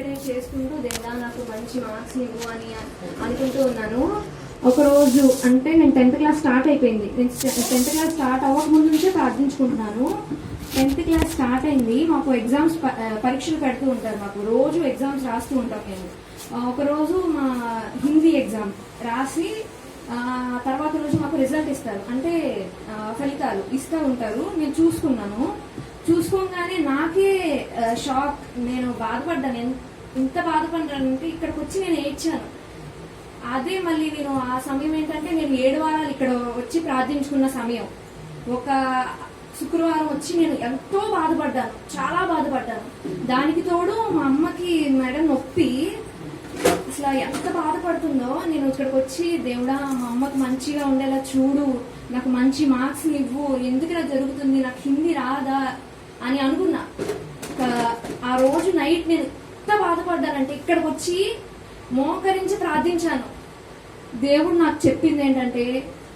ఇక్కడే చేసుకుంటూ దేవుడా నాకు మంచి మార్క్స్ ఇవ్వు అని అనుకుంటూ ఉన్నాను. ఒకరోజు అంటే నేను 10th క్లాస్ స్టార్ట్ అయిపోయింది. నేను 10th క్లాస్ స్టార్ట్ అవ్వక ముందు నుంచే ప్రార్థించుకుంటున్నాను. 10th క్లాస్ స్టార్ట్ అయింది. మాకు ఎగ్జామ్స్ పరీక్షలు పెడుతూ ఉంటారు. మాకు రోజు ఎగ్జామ్స్ రాస్తూ ఉంటాం. నేను ఒకరోజు మా హిందీ ఎగ్జామ్ రాసి తర్వాత రోజు మాకు రిజల్ట్ ఇస్తారు, అంటే ఫలితాలు ఇస్తూ ఉంటారు. నేను చూసుకోగానే నాకే షాక్. నేను బాధపడ్డాను. ఎంత బాధపడ్డానంటే ఇక్కడికి వచ్చి నేను ఏడ్చాను. అదే మళ్ళీ నేను ఆ సమయం ఏంటంటే నేను 7 వారాలు ఇక్కడ వచ్చి ప్రార్థించుకున్న సమయం. ఒక శుక్రవారం వచ్చి నేను ఎంతో బాధపడ్డాను, చాలా బాధపడ్డాను. దానికి తోడు మా అమ్మకి మెడ నొప్పి, అసలు ఎంత బాధపడుతుందో. నేను ఇక్కడికి వచ్చి దేవుడా మా అమ్మకు మంచిగా ఉండేలా చూడు, నాకు మంచి మార్క్స్ ఇవ్వు, ఎందుకు ఇలా జరుగుతుంది, నాకు హిందీ రాదా అని అనుకున్నా. ఆ రోజు నైట్ నేను ఎంత బాధపడ్డానంటే ఇక్కడికి వచ్చి మోకరించి ప్రార్థించాను. దేవుడు నాకు చెప్పింది ఏంటంటే,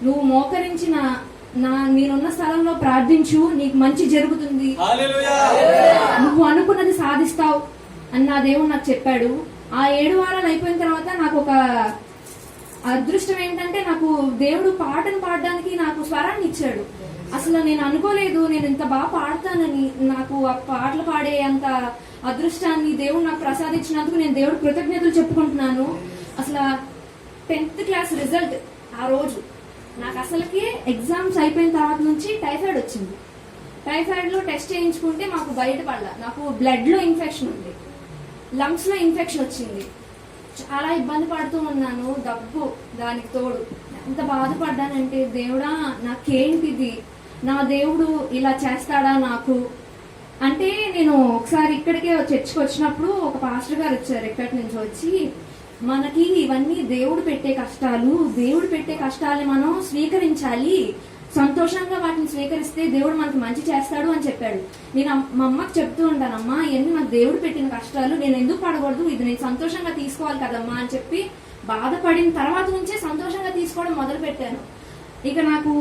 నువ్వు మోకరించి నేనున్న స్థలంలో ప్రార్థించు, నీకు మంచి జరుగుతుంది, నువ్వు అనుకున్నది సాధిస్తావు అని నా దేవుడు నాకు చెప్పాడు. ఆ 7 వారాలు అయిపోయిన తర్వాత నాకు ఒక అదృష్టం ఏంటంటే, నాకు దేవుడు పాటను పాడడానికి నాకు స్వరాన్ని ఇచ్చాడు. అసలు నేను అనుకోలేదు నేను ఇంత బాగా పాడతానని. నాకు ఆ పాటలు పాడే అంత అదృష్టాన్ని దేవుడు నాకు ప్రసాదించినందుకు నేను దేవుడు కృతజ్ఞతలు చెప్పుకుంటున్నాను. అసలు 10th క్లాస్ రిజల్ట్ ఆ రోజు నాకు అసలుకి ఎగ్జామ్స్ అయిపోయిన తర్వాత నుంచి టైఫాయిడ్ వచ్చింది. టైఫాయిడ్ లో టెస్ట్ చేయించుకుంటే మాకు బయటపడలా. నాకు బ్లడ్ లో ఇన్ఫెక్షన్ ఉంది, లంగ్స్ లో ఇన్ఫెక్షన్ వచ్చింది. చాలా ఇబ్బంది పడుతూ ఉన్నాను. దగ్గు దానికి తోడు ఎంత బాధపడ్డానంటే, దేవుడా నాకేంటిది, నా దేవుడు ఇలా చేస్తాడా నాకు అంటే. నేను ఒకసారి ఇక్కడికే చర్చికి వచ్చినప్పుడు ఒక పాస్టర్ గారు వచ్చారు ఎక్కడి నుంచి వచ్చి, మనకి ఇవన్నీ దేవుడు పెట్టే కష్టాలు, దేవుడు పెట్టే కష్టాలని మనం స్వీకరించాలి, సంతోషంగా వాటిని స్వీకరిస్తే దేవుడు మనకి మంచి చేస్తాడు అని చెప్పాడు. నేను మా అమ్మకి చెప్తూ ఉంటాను, అమ్మా ఇవన్నీ నాకు దేవుడు పెట్టిన కష్టాలు, నేను ఎందుకు పడకూడదు, ఇది నేను సంతోషంగా తీసుకోవాలి కదమ్మా అని చెప్పి బాధపడిన తర్వాత నుంచే సంతోషంగా తీసుకోవడం మొదలు పెట్టాను. ఇక నాకు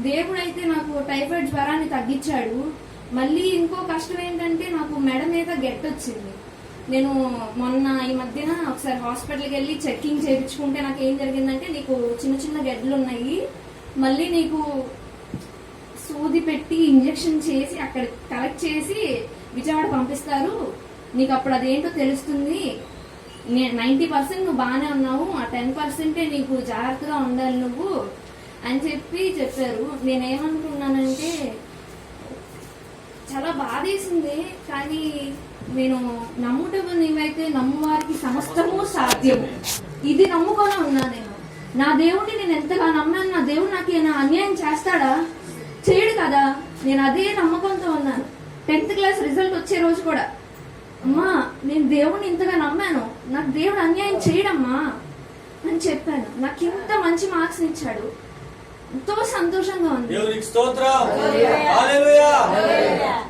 దేవుడు అయితే నాకు టైఫాయిడ్ జ్వరాన్ని తగ్గించాడు. మళ్ళీ ఇంకో కష్టం ఏంటంటే, నాకు మెడ మీద గెట్టొచ్చింది. నేను మొన్న ఈ మధ్యన ఒకసారి హాస్పిటల్కి వెళ్ళి చెక్కింగ్ చేయించుకుంటే నాకు ఏం జరిగిందంటే, నీకు చిన్న చిన్న గెడ్డలు ఉన్నాయి, మళ్ళీ నీకు సూది పెట్టి ఇంజెక్షన్ చేసి అక్కడ కలెక్ట్ చేసి విజయవాడ పంపిస్తారు, నీకు అప్పుడు అదేంటో తెలుస్తుంది, 90% నువ్వు బాగానే ఉన్నావు, ఆ 10% నీకు జాగ్రత్తగా ఉండాలి నువ్వు అని చెప్పారు. నేనేమనుకున్నానంటే, చాలా బాధేసింది. కానీ నేను నమ్ముటకు నీవైతే నమ్మువారికి సమస్తము సాధ్యము, ఇది నమ్ముకొని ఉన్నా. నేను నా దేవుడిని నేను ఎంతగా నమ్మాను. నా దేవుడు నాకు ఏమైనా అన్యాయం చేస్తాడా? చేయడు కదా. నేను అదే నమ్మకంతో ఉన్నాను. 10th క్లాస్ రిజల్ట్ వచ్చే రోజు కూడా, అమ్మా నేను దేవుడిని ఇంతగా నమ్మాను, నాకు దేవుడు అన్యాయం చేయడమ్మా అని చెప్పాను. నాకు ఇంత మంచి మార్క్స్ ఇచ్చాడు, ఎంతో సంతోషంగా ఉంది.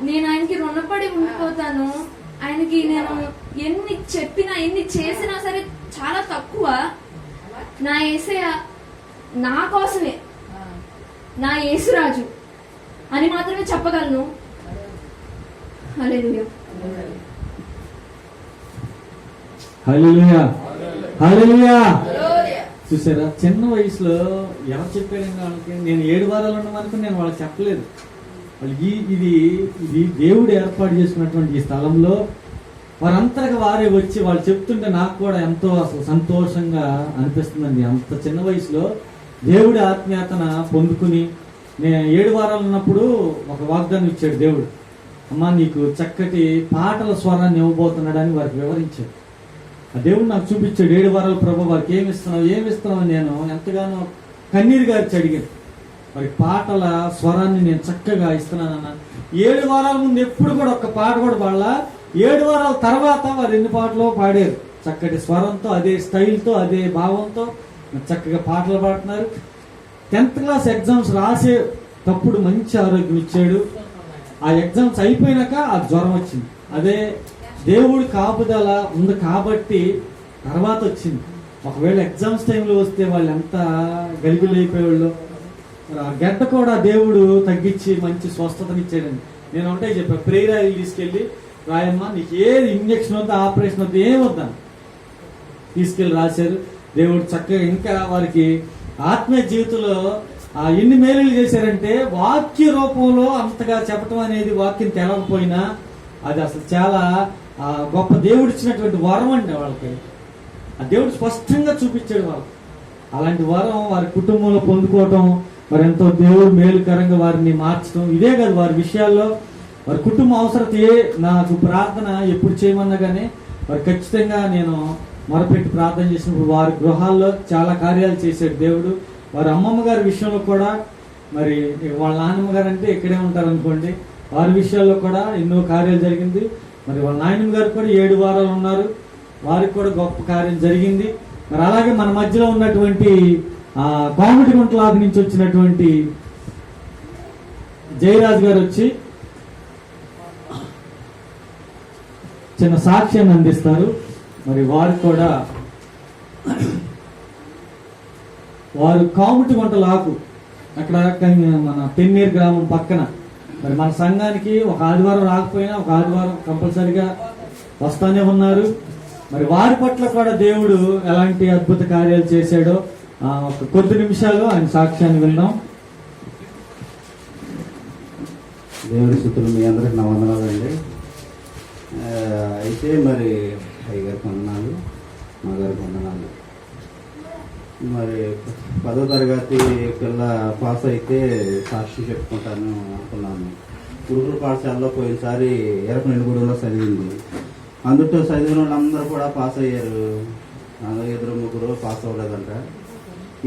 నేను ఆయనకి రుణపడి ఉండిపోతాను. ఆయనకి నేను ఎన్ని చెప్పినా ఎన్ని చేసినా సరే చాలా తక్కువ. నా యేసయ్య నా కోసమే, నా యేసురాజు అని మాత్రమే చెప్పగలను. హల్లెలూయా, హల్లెలూయా, హల్లెలూయా. చూసారా, చిన్న వయసులో ఎవరు చెప్పారండి వాళ్ళకి? నేను 7 వారాలు ఉన్నామనుకుని నేను వాళ్ళకి చెప్పలేదు. వాళ్ళకి ఇది దేవుడు ఏర్పాటు చేసుకున్నటువంటి ఈ స్థలంలో వారంతగా వారే వచ్చి వాళ్ళు చెప్తుంటే నాకు కూడా ఎంతో అసలు సంతోషంగా అనిపిస్తుందండి. అంత చిన్న వయసులో దేవుడి ఆత్మీయతన పొందుకుని నేను 7 వారాలు ఉన్నప్పుడు ఒక వాగ్దానం ఇచ్చాడు దేవుడు. అమ్మా నీకు చక్కటి పాటల స్వరాన్ని ఇవ్వబోతున్నాడని వారికి వివరించాడు. ఆ దేవుడు నాకు చూపించాడు. 7 వారాలు ప్రభు వారికి ఏమిస్తున్నావు అని నేను ఎంతగానో కన్నీరు గారిచి అడిగాను. వారికి పాటల స్వరాన్ని నేను చక్కగా ఇస్తున్నానన్న. 7 వారాల ముందు ఎప్పుడు కూడా ఒక్క పాట కూడా పాడలా. 7 వారాల తర్వాత వారు 2 పాటలు పాడారు. చక్కటి స్వరంతో, అదే స్టైల్తో, అదే భావంతో చక్కగా పాటలు పాడుతున్నారు. 10th క్లాస్ ఎగ్జామ్స్ రాసేటప్పుడు మంచి ఆరోగ్యం ఇచ్చాడు. ఆ ఎగ్జామ్స్ అయిపోయినాక ఆ జ్వరం వచ్చింది. అదే దేవుడి కాపుదల ఉంది కాబట్టి తర్వాత వచ్చింది. ఒకవేళ ఎగ్జామ్స్ టైంలో వస్తే వాళ్ళు ఎంత గలిబిలి అయిపోయేవాళ్ళు. ఆ గడ్డ కూడా దేవుడు తగ్గించి మంచి స్వస్థతనిచ్చాడండి. నేను ఒకటే చెప్పాను, ప్రేయర్ ఆయిల్ తీసుకెళ్ళి రాయమ్మా, నీకు ఏది ఇంజక్షన్ వద్దా, ఆపరేషన్ వద్దా, ఏం వద్దా తీసుకెళ్ళి రాశారు. దేవుడు చక్కగా ఇంకా వారికి ఆత్మీయ జీవితంలో ఎన్ని మేలులు చేశారంటే, వాక్య రూపంలో అంతగా చెప్పటం అనేది, వాక్యం తెలవకపోయినా అది అసలు చాలా గొప్ప దేవుడు ఇచ్చినటువంటి వరం అండి వాళ్ళకి. ఆ దేవుడు స్పష్టంగా చూపించాడు వాళ్ళకి. అలాంటి వరం వారి కుటుంబంలో పొందుకోవటం, మరి ఎంతో దేవుడు మేలుకరంగా వారిని మార్చడం, ఇదే కాదు వారి విషయాల్లో వారి కుటుంబ అవసరత నాకు ప్రార్థన ఎప్పుడు చేయమన్నా కానీ వారు ఖచ్చితంగా నేను మొరపెట్టి ప్రార్థన చేసినప్పుడు వారి గృహాల్లో చాలా కార్యాలు చేశాడు దేవుడు. వారి అమ్మమ్మ గారి విషయంలో కూడా, మరి వాళ్ళ నాన్నమ్మ గారు అంటే ఇక్కడే ఉంటారు అనుకోండి, వారి విషయాల్లో కూడా ఎన్నో కార్యాలు జరిగింది. మరి వాళ్ళ నాయనమ్మ గారు కూడా 7 వారాలు ఉన్నారు, వారికి కూడా గొప్ప కార్యం జరిగింది. మరి అలాగే మన మధ్యలో ఉన్నటువంటి కోమటిగుంటలాగ నుంచి వచ్చినటువంటి జయరాజు గారు వచ్చి చిన్న సాక్ష్యాన్ని అందిస్తారు. మరి వారికి కూడా, వారు కోమటిగుంటలాకు అక్కడ మన పెన్నీర్ గ్రామం పక్కన, మరి మన సంఘానికి ఒక ఆదివారం రాకపోయినా ఒక ఆదివారం కంపల్సరిగా వస్తానే ఉన్నారు. మరి వారి పట్ల కూడా దేవుడు ఎలాంటి అద్భుత కార్యాలు చేశాడో ఒక కొద్ది నిమిషాలు ఆయన సాక్ష్యాన్ని విందాం. దేవుడి స్తుతులు, మీ అందరికి నా వందనాలండి. అయితే మరి అయ్యగారికి వందనాలు, మా గారికి వందనాలు. మరి 10వ తరగతి పిల్ల పాస్ అయితే సాక్షి చెప్పుకుంటాను అనుకున్నాను. గురుకుల పాఠశాలలో పోయినసారి ఎరపనిగూడెంలో చదివింది. అందులో చదివిన వాళ్ళందరూ కూడా పాస్ అయ్యారు. అందులో 2-3 పాస్ అవ్వలేదంట.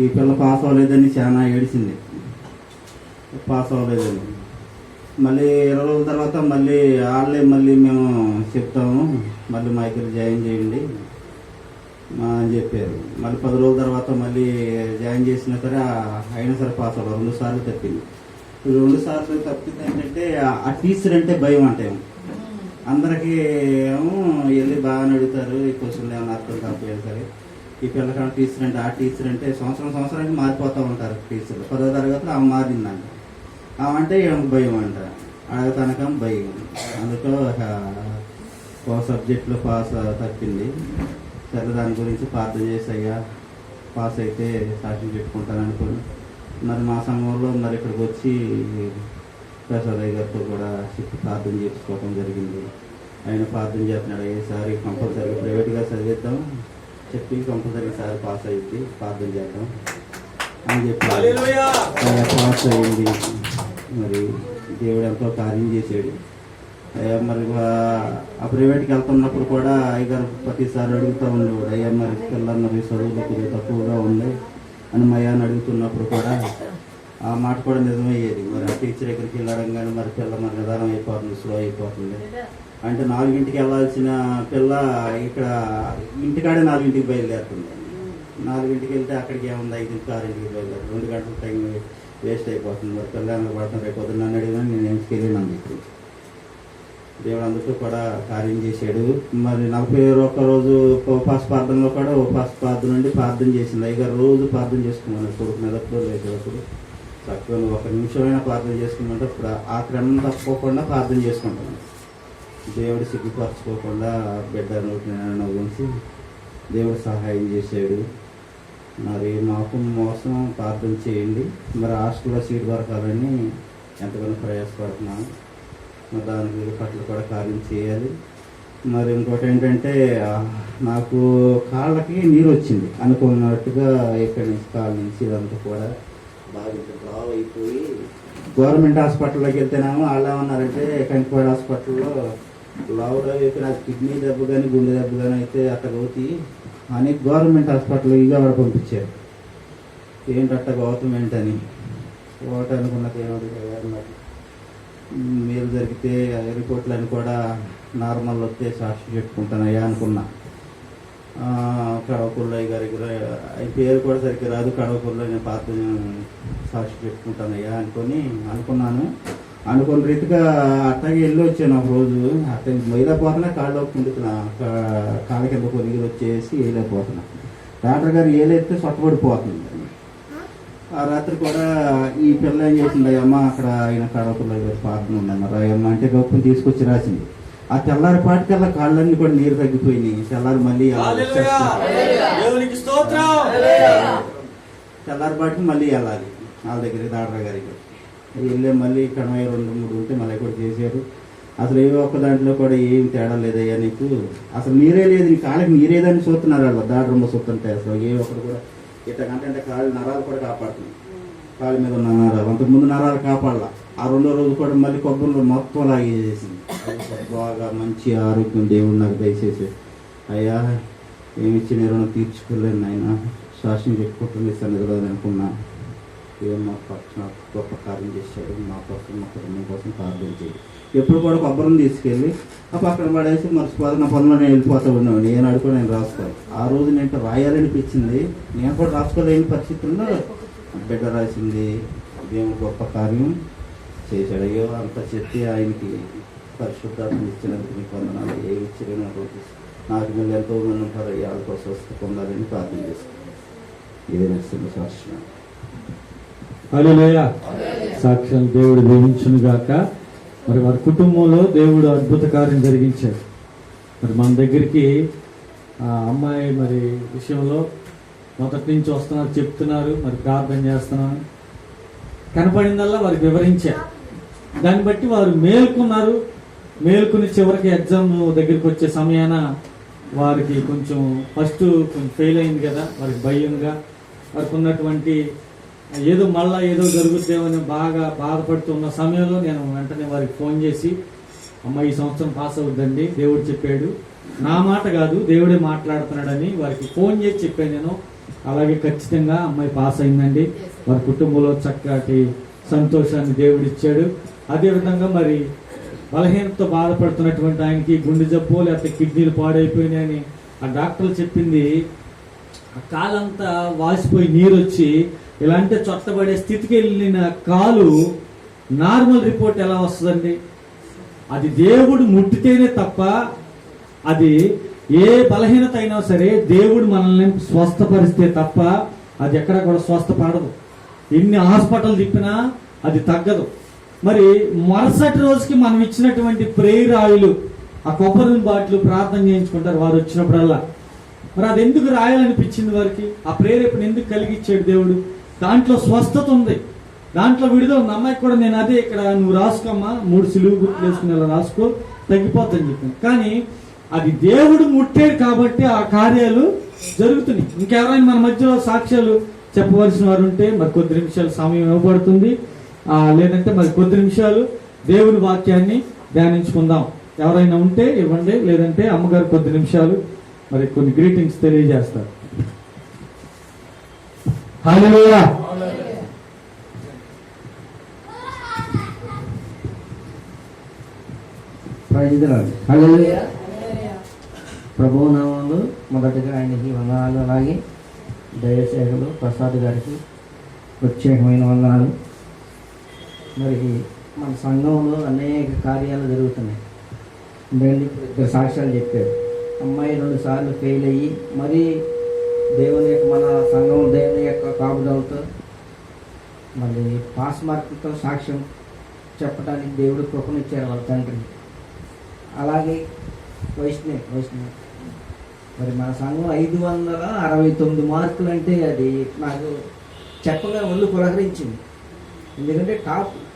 ఈ పిల్ల పాస్ అవ్వలేదని చాలా ఏడిచింది, పాస్ అవ్వలేదని. మళ్ళీ 20 రోజుల తర్వాత మళ్ళీ మళ్ళీ మేము చెప్తాము, మళ్ళీ మా దగ్గర జాయిన్ చేయండి అని చెప్పారు. మళ్ళీ 10 రోజుల తర్వాత మళ్ళీ జాయిన్ చేసినా సరే అయినా సరే పాస్ అవ్వలేదు. 2 సార్లు తప్పింది. 2 సార్లు తప్పింది ఏంటంటే ఆ టీచర్ అంటే భయం అంటే అందరికీ ఏమో వెళ్ళి బాగా అడుగుతారు, ఈ క్వశ్చన్లు ఏమైనా అర్థం కాకపోయారు సరే. ఈ పిల్లకాడ టీచర్ అంటే ఆ టీచర్ అంటే సంవత్సరానికి మారిపోతూ ఉంటారు టీచర్లు. 10వ తరగతిలో ఆమె మారిందంట. ఆమె అంటే ఏమో భయం అంట, అడగతానకం భయం. అందుకో ఒక సబ్జెక్టులో పాస్ తప్పింది. సరే దాని గురించి ప్రార్థన చేసి అయ్యా పాస్ అయితే సాక్ష్యం చెప్పుకుంటాను అనుకుని మరి మా సంఘంలో మరి ఇక్కడికి వచ్చి ప్రసాద్ గారితో కూడా చెప్పి ప్రార్థన చేసుకోవడం జరిగింది. ఆయన ప్రార్థన చేస్తున్నాడు, ఈసారి కంపల్సరీగా ప్రైవేట్గా చదివిద్దాం చెప్పి కంపల్సరీ సారి పాస్ అయ్యింది, ప్రార్థన చేద్దాం అని చెప్పి పాస్ అయ్యింది. మరి దేవుడు ఎంతో కార్యం చేశాడు. మరి ఆ ప్రైవేట్కి వెళ్తున్నప్పుడు కూడా అయ్యగారు ప్రతిసారి అడుగుతూ ఉండేవాడు, అయ్యా మరి పిల్లలు మరి చదువులు కొద్దిగా తక్కువగా ఉన్నాయి అని మయాన్ని అడుగుతున్నప్పుడు కూడా ఆ మాట కూడా నిజమయ్యేది. మరి ఆ టీచర్ దగ్గరికి వెళ్ళడం కానీ మరి పిల్ల మరి నిదానం అయిపోతుంది, స్లో అయిపోతుంది. అంటే 4ంటికి వెళ్ళాల్సిన పిల్ల ఇక్కడ ఇంటికాడే 4ంటికి బయలుదేరుతుంది. 4ంటికి వెళ్తే అక్కడికి ఏముంది 5ంటికి 6ంటికి బయలుదేరుతుంది. 2 గంటల టైం వేస్ట్ అయిపోతుంది. మరి పిల్ల ఏమైనా పడుతుంది, రేపు పొద్దున్న నన్ను అడిగినా నేను ఇంటికి వెళ్ళినాను చెప్పి దేవుడు అందుకు కూడా కార్యం చేశాడు. మరి 41 రోజు ఉపవాస ప్రార్థనలో కూడా ఉపవాస ప్రార్థన నుండి ప్రార్థన చేసింది. అయ్యగారు రోజు ప్రార్థన చేసుకున్నాను. కొడుకు మెదట్లో లేచేటప్పుడు చక్కగా 1 నిమిషమైనా ప్రార్థన చేసుకున్నట్టు ఇప్పుడు ఆ క్రమం తప్పకుండా ప్రార్థన చేసుకుంటాను. దేవుడు సిగ్గుపరచుకోకుండా బిడ్డ నోటిని గురించి దేవుడు సహాయం చేశాడు. మరి మాకు మోసం ప్రార్థన చేయండి. మరి హాస్టల్లో సీట్ దొరకాలని ఎంతగానో ప్రయాసపడుతున్నాను. మరి దానికి పట్ల కూడా కార్యం చేయాలి. మరి ఇంకోటి ఏంటంటే నాకు కాళ్ళకి నీరు వచ్చింది అనుకున్నట్టుగా ఇక్కడి నుంచి కాళ్ళ నుంచి ఇదంతా కూడా బాగా డ్రావ్ అయిపోయి గవర్నమెంట్ హాస్పిటల్లోకి వెళ్తేనేమో వాళ్ళు ఏమన్నారంటే కంకిపాడు హాస్పిటల్లో లావులో నాకు కిడ్నీ దెబ్బ కానీ గుండె దెబ్బ కానీ అయితే అట్ట అవుతాయి అని గవర్నమెంట్ హాస్పిటల్ విజయవాడ పంపించారు. ఏంటట్ట గౌతమ్ ఏంటని ఒకటి అనుకున్నది ఏమవుతుంది మీరు జరిగితే రిపోర్ట్లని కూడా నార్మల్ వస్తే సాక్షి చెప్పుకుంటానయ్యా అనుకున్నా. కడవకుర్లయ్య గారి ఆయన పేరు కూడా సరిగ్గా రాదు. కడవకుర్లో నేను పాత సాక్షి చెప్పుకుంటానయ్యా అనుకున్నాను. అనుకున్న రీతిగా అట్టగా వెళ్ళి వచ్చాను. ఒక రోజు అట్ట వేయలేకపోతున్నా, కాళ్ళు కుండుతున్నా, కాళ్ళ కింద కొనిగిలు వచ్చేసి వేయలేకపోతున్నా. డాక్టర్ గారు ఏలైతే సొట్టబడిపోతుంది. ఆ రాత్రి కూడా ఈ పిల్ల ఏం చేసింది, అయ్యమ్మ అక్కడ ఆయన కడవకుర్లయ్య గారి ప్రార్థన ఉందన్నారు. అయ్యమ్మ అంటే గొప్పని తీసుకొచ్చి రాసింది. ఆ తెల్లారిపాటికల్లా కాళ్ళన్నీ కూడా నీరు తగ్గిపోయినాయి. తెల్లారి మళ్ళీ దేవునికి స్తోత్రం. తెల్లారిపాటికి మళ్ళీ వెళ్ళాలి వాళ్ళ దగ్గరికి, డాక్టర్ గారికి వెళ్ళే మళ్ళీ కణమయ్య 2-3 ఉంటే మళ్ళీ కూడా చేశారు. అసలు ఏ ఒక్క దాంట్లో కూడా ఏం తేడా లేదయ్యా నీకు, అసలు నీరే లేదు, నీ కాళ్ళకి నీరేదని చూస్తున్నారు వాళ్ళు డాక్టర్ చూస్తుంటే. అసలు ఏ ఒక్కరు కూడా ఇట్లా అంటే కాళ్ళు నరాలు కూడా కాపాడుతుంది, కాళ్ళ మీద ఉన్న నరాలు. అంతకుముందు నరాలు కాపాడాల. ఆ 2వ రోజు కూడా మళ్ళీ కొబ్బరిలో మొత్తం లాగేసేసింది. బాగా మంచి ఆరోగ్యం దేవుడు నాకు దయచేసి. అయ్యా ఏమిచ్చిన రుణం తీర్చుకోలేను నాయన, శాసనం చెప్పుకుంటుంది సన్నిధిలో అనుకున్నా. ఏం మా పక్షం గొప్ప కార్యం చేశాడు, మా కోసం మా కుటుంబం కోసం ప్రార్థన చేయాలి. ఎప్పుడు కూడా కొబ్బరిని తీసుకెళ్ళి ఆ పక్కన పడేసి మర్చిపోతే నా పనులు నేను వెళ్ళిపోతా ఉన్నాను. నేను అడుగుని నేను రాసుకోవాలి. ఆ రోజు నేను రాయాలనిపించింది, నేను కూడా రాసుకోలేని పరిస్థితుల్లో బిడ్డ రాసింది. దేవుడు గొప్ప కార్యం చేశాడు. అయ్యో అంత చెప్పి ఆయనకి పరిశుద్ధాత్మ ఇచ్చినందుకు మీకు వందనాలు. ఏ ఇచ్చిన రోజు నాకు మీరు ఎంతో మంది ఉంటారు, వాళ్ళ కోసం స్వస్థ పొందాలని ప్రార్థన చేస్తాను. ఇదే నచ్చింది శాస్త్రం. హల్లెలూయా. సాక్షాలు దేవుడు దీవించును గాక. మరి వారి కుటుంబంలో దేవుడు అద్భుత కార్యం జరిగించాడు. మరి మన దగ్గరికి ఆ అమ్మాయి మరి విషయంలో మొదటి నుంచి వస్తున్నారు, చెప్తున్నారు, మరి ప్రార్థన చేస్తున్నాను, కనపడిందల్లా వారికి వివరించారు. దాన్ని బట్టి వారు మేల్కొన్నారు. మేల్కొని చివరికి ఎగ్జామ్ దగ్గరికి వచ్చే సమయాన వారికి కొంచెం ఫస్ట్ కొంచెం ఫెయిల్ అయింది కదా, వారికి భయంగా, వారికి ఉన్నటువంటి ఏదో మళ్ళా ఏదో జరుగుతుందేమని బాగా బాధపడుతున్న సమయంలో నేను వెంటనే వారికి ఫోన్ చేసి, అమ్మ ఈ సంవత్సరం పాస్ అవుద్దండి, దేవుడు చెప్పాడు, నా మాట కాదు దేవుడే మాట్లాడుతున్నాడని వారికి ఫోన్ చేసి చెప్పాను నేను. అలాగే ఖచ్చితంగా అమ్మాయి పాస్ అయిందండి. వారి కుటుంబంలో చక్కటి సంతోషాన్ని దేవుడు ఇచ్చాడు. అదేవిధంగా మరి బలహీనతతో బాధపడుతున్నటువంటి ఆయనకి గుండె జబ్బు లేకపోతే కిడ్నీలు పాడైపోయినాయని ఆ డాక్టర్లు చెప్పింది. ఆ కాలంతా వాసిపోయి నీరు వచ్చి ఇలాంటి చొట్టబడే స్థితికి వెళ్ళిన కాలు నార్మల్ రిపోర్ట్ ఎలా వస్తుందండి? అది దేవుడు ముట్టితేనే తప్ప, అది ఏ బలహీనత అయినా సరే దేవుడు మనల్ని స్వస్థపరిస్తే తప్ప అది ఎక్కడ కూడా స్వస్థపడదు. ఎన్ని హాస్పిటల్ తిప్పినా అది తగ్గదు. మరి మరుసటి రోజుకి మనం ఇచ్చినటువంటి ప్రేయర్ ఆయిల్, ఆ కొబ్బరి బాటిల్ ప్రార్థన చేయించుకుంటారు వారు వచ్చినప్పుడల్లా. మరి అది ఎందుకు రాయాలనిపించింది వారికి? ఆ ప్రేరేపణ ఎందుకు కలిగించాడు దేవుడు? దాంట్లో స్వస్థత ఉంది, దాంట్లో విడుదల ఉంది. అమ్మాయికి కూడా నేను అదే ఇక్కడ నువ్వు రాసుకోమ్మా, 3 సిలువు గుర్తులు వేసుకుని ఇలా రాసుకో, తగ్గిపోద్దని చెప్పాను. కానీ అది దేవుడు ముట్టాడు కాబట్టి ఆ కార్యాలు జరుగుతున్నాయి. ఇంకెవరైనా మన మధ్యలో సాక్ష్యాలు చెప్పవలసిన వారు ఉంటే మరి కొద్ది నిమిషాలు సమయం ఇవ్వబడుతుంది. లేదంటే మరి కొద్ది నిమిషాలు దేవుని వాక్యాన్ని ధ్యానించుకుందాం. ఎవరైనా ఉంటే ఇవ్వండి, లేదంటే అమ్మగారు కొద్ది నిమిషాలు మరి కొన్ని గ్రీటింగ్స్ తెలియజేస్తారు. హల్లెలూయా. హల్లెలూయా. ప్రభువు నామములో మొదటగా ఆయనకి వందనాలు, అలాగే దయచేయులు ప్రసాద్ గారికి ప్రత్యేకమైన వందనాలు. మరి మన సంఘంలో అనేక కార్యాలు జరుగుతున్నాయి. ఎందుకంటే ఇప్పుడు 2 సాక్ష్యాలు చెప్పారు. అమ్మాయి 2 సార్లు ఫెయిల్ అయ్యి మరి దేవుని యొక్క మన సంఘం దేవుని యొక్క కాపుదలతో మళ్ళీ పాస్ మార్కులతో సాక్ష్యం చెప్పడానికి దేవుడు కృపనిచ్చారు వాళ్ళ తండ్రిని. అలాగే వైష్ణవ్ మరి మన సంఘం 569 మార్కులు అంటే అది నాకు చెప్పగా ఒళ్ళు పులకరించింది. ఎందుకంటే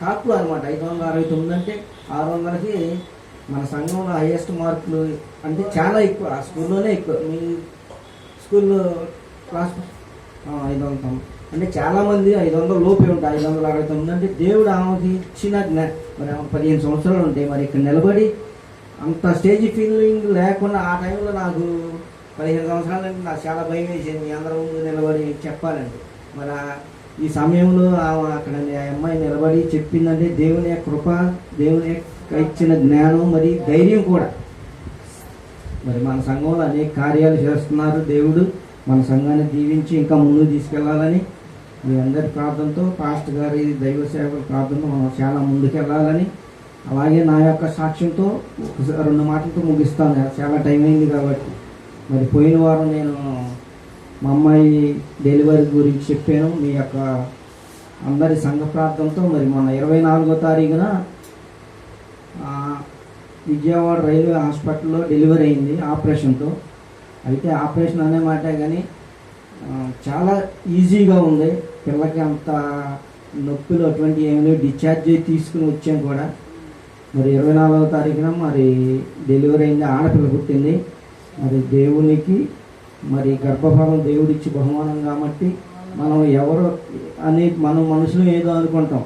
టాప్లో అనమాట 569 అంటే 600కి మన సంఘంలో హైయెస్ట్ మార్కులు అంటే చాలా ఎక్కువ. ఆ స్కూల్లోనే ఎక్కువ. మీ స్కూల్లో క్లాస్ 500 అంటే చాలామంది 500 లోపే ఉంటాయి. 569 అంటే దేవుడు ఆమెకి ఇచ్చిన మరి 15 సంవత్సరాలు ఉంటాయి. మరి ఇక్కడ నిలబడి అంత స్టేజ్ ఫీలింగ్ లేకుండా ఆ టైంలో నాకు 15 సంవత్సరాలంటే నాకు చాలా భయం వేసింది. మీ అందరం ముందు నిలబడి చెప్పాలంటే. మరి ఈ సమయంలో అక్కడ ఆ అమ్మాయి నిలబడి చెప్పిందంటే దేవుని యొక్క కృప, దేవుని యొక్క ఇచ్చిన జ్ఞానం, మరి ధైర్యం కూడా. మరి మన సంఘంలో అనేక కార్యాలు చేస్తున్నారు. దేవుడు మన సంఘాన్ని దీవించి ఇంకా ముందుకు తీసుకెళ్లాలని మీ అందరి ప్రార్థనతో, పాస్టర్ గారి దైవ సేవకుల ప్రార్థనతో మనం చాలా ముందుకెళ్ళాలని, అలాగే నా యొక్క సాక్ష్యంతో 2 మాటలతో ముగిస్తాను. చాలా టైం అయింది కాబట్టి. మరి పోయిన వారం నేను మా అమ్మాయి డెలివరీ గురించి చెప్పాను. మీ యొక్క అందరి సంఘ ప్రార్థనతో మరి మొన్న 24వ తారీఖున విజయవాడ రైల్వే హాస్పిటల్లో డెలివరీ అయింది ఆపరేషన్తో. అయితే ఆపరేషన్ అనే మాట కానీ చాలా ఈజీగా ఉంది. పిల్లకి అంత నొప్పులు అటువంటి ఏమి లేవు. డిశ్చార్జ్ తీసుకుని వచ్చాం కూడా. మరి 24వ తారీఖున మరి డెలివరీ అయింది, ఆడపిల్ల పుట్టింది. మరి దేవునికి మరి గర్భఫలం దేవుడిచ్చి బహుమానం కాబట్టి మనం ఎవరు అని మనం మనసులో ఏదో అనుకుంటాం.